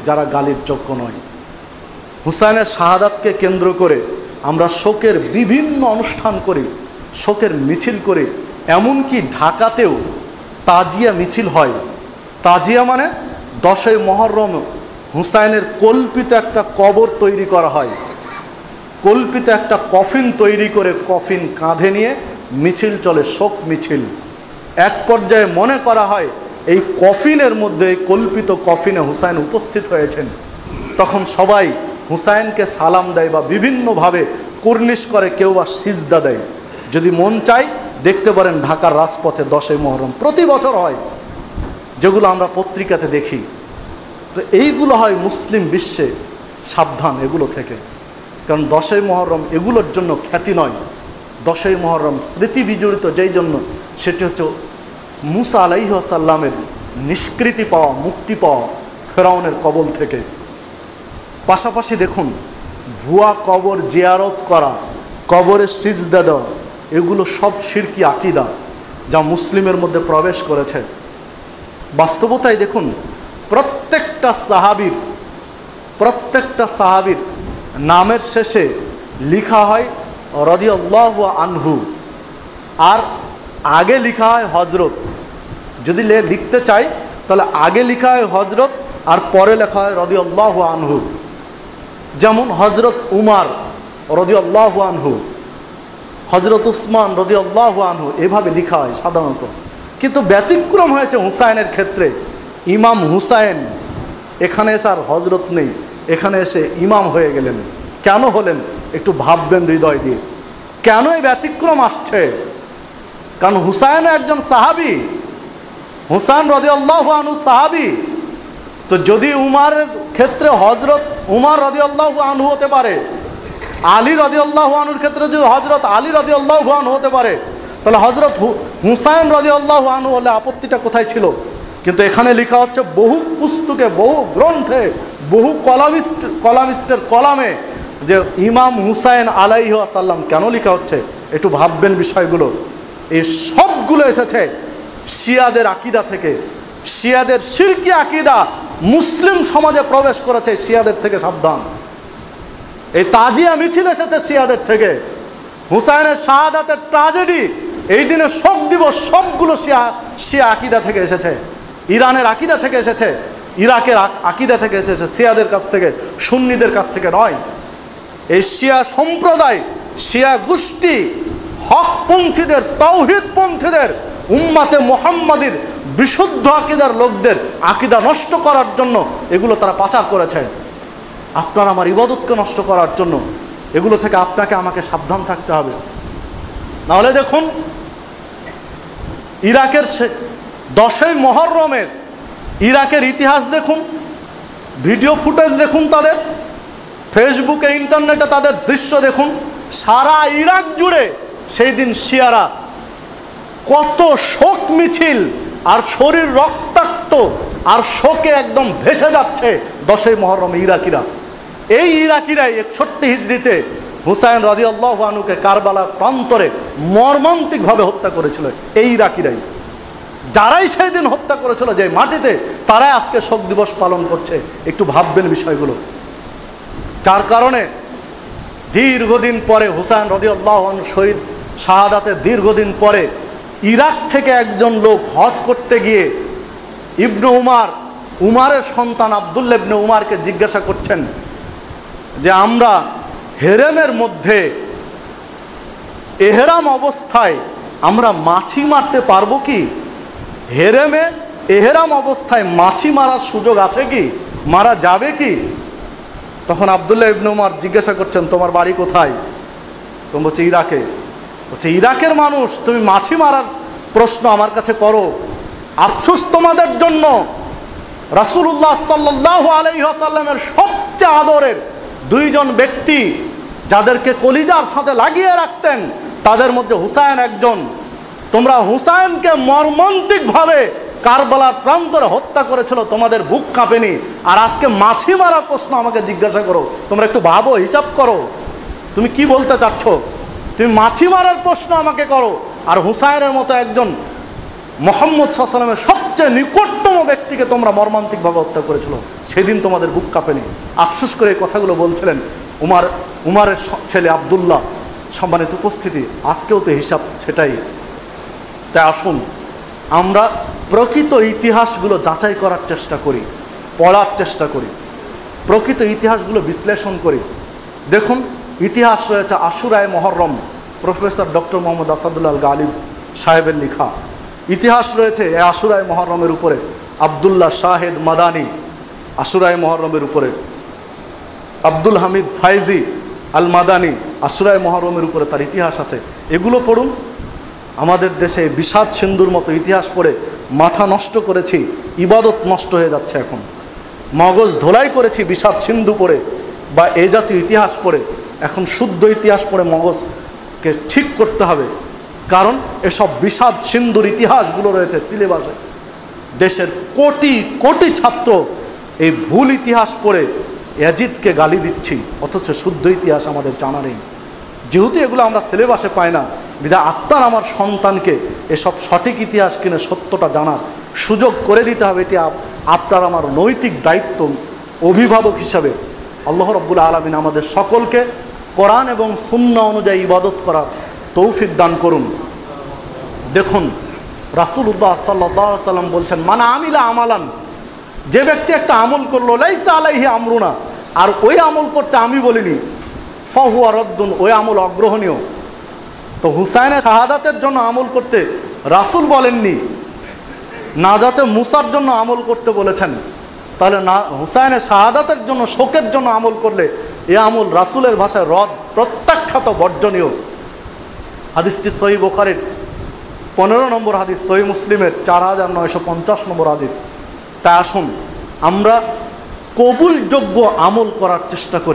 যারা গালির যোগ্য নয়। হুসাইনের শাহাদাতকে কেন্দ্র করে আমরা শোকের বিভিন্ন অনুষ্ঠান করি, শোকের মিছিল করি। এমনকি ঢাকাতেও তাজিয়া মিছিল হয়। তাজিয়া মানে 10ই মুহররম হুসাইনের কল্পিত একটা কবর তৈরি করা হয়, কল্পিত একটা কফিন তৈরি করে কফিন কাঁধে নিয়ে মিছিল চলে, শোক মিছিল। এক পর্যায়ে মনে করা হয় এই কফিনের মধ্যে, কল্পিত কফিনে হুসাইন উপস্থিত হয়েছেন। তখন সবাই হুসাইনকে সালাম দেয় বা বিভিন্নভাবে কুর্নিশ করে, কেউ বা সিজদা দেয়। যদি মন চায় দেখতে পারেন ঢাকার রাজপথে 10ই মুহররম প্রতি বছর হয়, যেগুলো আমরা পত্রিকাতে দেখি। তো এইগুলো হয় মুসলিম বিশ্বে, সাবধান এগুলো থেকে। কারণ 10ই মুহররম এগুলোর জন্য খ্যাতি নয়। 10ই মুহররম স্মৃতি বিজড়িত যেই জন্য, সেটি হচ্ছে মুসা আলাইহিস সালামের নিষ্কৃতি পাওয়া, মুক্তি পাওয়া ফেরাউনের কবল থেকে। পাশাপাশি দেখুন, ভুয়া কবর জিয়ারত করা, কবরে সিজদা দেওয়া, এগুলো সব শিরকি আকীদা যা মুসলিমের মধ্যে প্রবেশ করেছে। বাস্তবতায় দেখুন, প্রত্যেকটা সাহাবীর নামের শেষে লিখা হয় রাদিয়াল্লাহু আনহু, আর আগে লিখা হয় হজরত। যদি লিখতে চাই তাহলে আগে লিখা হয় হজরত আর পরে লেখা হয় রাদিয়াল্লাহু আনহু। যেমন হজরত উমার রাদিয়াল্লাহু আনহু, হজরত উসমান রাদিয়াল্লাহু আনহু, এভাবে লিখা হয় সাধারণত। কিন্তু ব্যতিক্রম হয়েছে হুসাইনের ক্ষেত্রে। ইমাম হুসাইন, এখানে এসে আর হজরত নেই, এখানে এসে ইমাম হয়ে গেলেন। কেন হলেন একটু ভাববেন হৃদয় দিয়ে, কেন এই ব্যতিক্রম আসছে? কারণ হুসাইন একজন সাহাবী, হুসাইন রাদিয়াল্লাহু আনহু সাহাবী। তো যদি উমারের ক্ষেত্রে হজরত উমার রাদিয়াল্লাহু আনহু হতে পারে, আলী রাদিয়াল্লাহু আনহুর ক্ষেত্রে যদি হজরত আলী রাদিয়াল্লাহু আনহু হতে পারে, তাহলে হজরত হুসাইন রাদিয়াল্লাহু আনহু হলে আপত্তিটা কোথায় ছিল? কিন্তু এখানে লেখা হচ্ছে বহু পুস্তকে, বহু গ্রন্থে, বহু কলামিস্টের কলামে যে ইমাম হুসাইন আলাইহিস সালাম। কেন লেখা হচ্ছে একটু ভাববেন বিষয়গুলো। এই সবগুলো এসেছে শিয়াদের আকীদা থেকে। শিয়াদের শিরকি আকীদা মুসলিম সমাজে প্রবেশ করেছে, শিয়াদের থেকে সাবধান। এই তাজিয়া মিছিল এসেছে শিয়াদের থেকে। হুসাইনের শাহাদাতের ট্র্যাজেডি, এই দিনে শোক দিবস, সবগুলো শিয়া আকীদা থেকে এসেছে, ইরানের আকীদা থেকে এসেছে, ইরাকের আকীদা থেকে এসেছে, শিয়াদের কাছ থেকে, সুন্নিদের কাছ থেকে নয়। এই শিয়া সম্প্রদায়, শিয়া গোষ্ঠী হকপন্থীদের, তাওহীদপন্থীদের, উম্মাতে মুহাম্মাদির বিশুদ্ধ আকীদার লোকদের আকীদা নষ্ট করার জন্য এগুলো তারা পাচার করেছে। আপনার আমার ইবাদতকে নষ্ট করার জন্য এগুলো থেকে আপনাকে আমাকে সাবধান থাকতে হবে। নাহলে দেখুন, ইরাকের 10ই মুহররমের ইরাকের ইতিহাস দেখুন, ভিডিও ফুটেজ দেখুন, তাদের ফেসবুকে, ইন্টারনেটে তাদের দৃশ্য দেখুন। সারা ইরাক জুড়ে সেই দিন শিয়ারা কত শোক মিছিল, আর শরীর রক্তাক্ত আর শোকে একদম ভেসে যাচ্ছে 10ই মুহররমে ইরাকিরা। এই ইরাকিরাই 61 হিজরিতে হুসাইন রাদিয়াল্লাহু আনহুকে কারবালার প্রান্তরে মর্মান্তিকভাবে হত্যা করেছিল। এই ইরাকিরাই, যারাই সেই দিন হত্যা করেছিল যে মাটিতে, তারাই আজকে শোক দিবস পালন করছে। একটু ভাববেন বিষয়গুলো। যার কারণে দীর্ঘদিন পরে হুসাইন রাদিয়াল্লাহু আনহু শহীদ শাহাদাতের দীর্ঘদিন পরে ইরাক থেকে একজন লোক হজ করতে গিয়ে ইবনে উমারের সন্তান আব্দুল্লাহ ইবনে উমারকে জিজ্ঞাসা করছেন যে আমরা হেরেমের মধ্যে এহরাম অবস্থায় আমরা মাছি মারতে পারবো কি? হেরেমে এহরাম অবস্থায় মাছি মারার সুযোগ আছে কি, মারা যাবে কি? তখন আব্দুল্লাহ ইবনে উমার জিজ্ঞাসা করছেন তোমার বাড়ি কোথায়? তুমি বলছে ইরাকে। বলছে ইরাকের মানুষ, তুমি মাছি মারার প্রশ্ন আমার কাছে করো? আফসোস তোমাদের জন্য, রাসূলুল্লাহ সাল্লাল্লাহু আলাইহি ওয়াসাল্লামের সবচেয়ে আদরের 2 জন ব্যক্তি যাদেরকে কলিজার সাথে লাগিয়ে রাখতেন, তাদের মধ্যে হুসাইন একজন। তোমরা হুসাইনকে মর্মান্তিকভাবে কারবালার প্রান্তরে হত্যা করেছিল, তোমাদের বুক কাঁপেনি। আর আজকে মাছি মারার প্রশ্ন আমাকে জিজ্ঞাসা করো? তোমরা একটু ভাবো, হিসাব করো, তুমি কি বলতে চাচ্ছ? তুমি মাছি মারার প্রশ্ন আমাকে করো, আর হুসাইনের মতো একজন মুহাম্মদ সাল্লাল্লাহু আলাইহি ওয়াসাল্লামের সবচেয়ে নিকটতম ব্যক্তি ব্যক্তিকে তোমরা মর্মান্তিকভাবে হত্যা করেছিল, সেদিন তোমাদের বুক কাঁপেনি। আফসোস করে এই কথাগুলো বলছিলেন উমারের ছেলে আবদুল্লাহ। সম্মানিত উপস্থিতি, আজকেও তো হিসাব সেটাই। তাই আসুন আমরা প্রকৃত ইতিহাসগুলো যাচাই করার চেষ্টা করি, পড়ার চেষ্টা করি, প্রকৃত ইতিহাসগুলো বিশ্লেষণ করি। দেখুন, ইতিহাস রয়েছে আশুরায়ে মুহররম, প্রফেসর ডক্টর মোহাম্মদ আসাদুল্লাহ গালিব সাহেবের লেখা। ইতিহাস রয়েছে এই আশুরায়ে মুহররমের উপরে, আবদুল্লাহ শাহেদ মাদানী আশুরায়ে মুহররমের উপরে, আব্দুল হামিদ ফাইজি আল মাদানী আশুরায়ে মুহররমের উপরে তার ইতিহাস আছে। এগুলো পড়ুন। আমাদের দেশে বিষাদ সিন্ধুর মতো ইতিহাস পড়ে মাথা নষ্ট করেছি, ইবাদত নষ্ট হয়ে যাচ্ছে। এখন মগজ ধোলাই করেছি বিষাদ সিন্ধু পড়ে বা এই জাতীয় ইতিহাস পড়ে। এখন শুদ্ধ ইতিহাস পড়ে মগজকে ঠিক করতে হবে, কারণ এসব বিষাদ সিন্ধুর ইতিহাসগুলো রয়েছে সিলেবাসে। দেশের কোটি কোটি ছাত্র এই ভুল ইতিহাস পড়ে ইয়াজিদকে গালি দিচ্ছি, অথচ শুদ্ধ ইতিহাস আমাদের জানা নেই। যেহেতু এগুলো আমরা সিলেবাসে পাই না, বিধায় আপনার আমার সন্তানকে এসব সঠিক ইতিহাস কিনে সত্যটা জানার সুযোগ করে দিতে হবে। এটি আপনার আমার নৈতিক দায়িত্ব অভিভাবক হিসাবে। আল্লাহ রাব্বুল আলামিন আমাদের সকলকে কোরআন এবং সুন্নাহ অনুযায়ী ইবাদত করার তৌফিক দান করুন। দেখুন, রাসূলুল্লাহ সাল্লাল্লাহু আলাইহি ওয়াসাল্লাম বলছেন, মান আমিলা আমালান, যে ব্যক্তি একটা আমল করলো লাইসা আলাইহি আমরুনা, আর ওই আমল করতে আমি বলিনি, ফাহুয়া রদ্দুন, ওই আমল অগ্রহণীয়। তো হুসাইনের শাহাদাতের জন্য আমল করতে রাসূল বলেননি, নাজাতে মুসার জন্য আমল করতে বলেছেন। তাহলে না, হুসাইনের শাহাদাতের জন্য শোকের জন্য আমল করলে এ আমল রাসূলের ভাষায় রদ, প্রত্যাখ্যাত, বর্জনীয়। হাদিসটি সহিহ বুখারীর 15 নম্বর হাদিস, সহিহ মুসলিমের 4950 নম্বর হাদিস। তাই আসুন আমরা কবুলযোগ্য আমল করার চেষ্টা করি।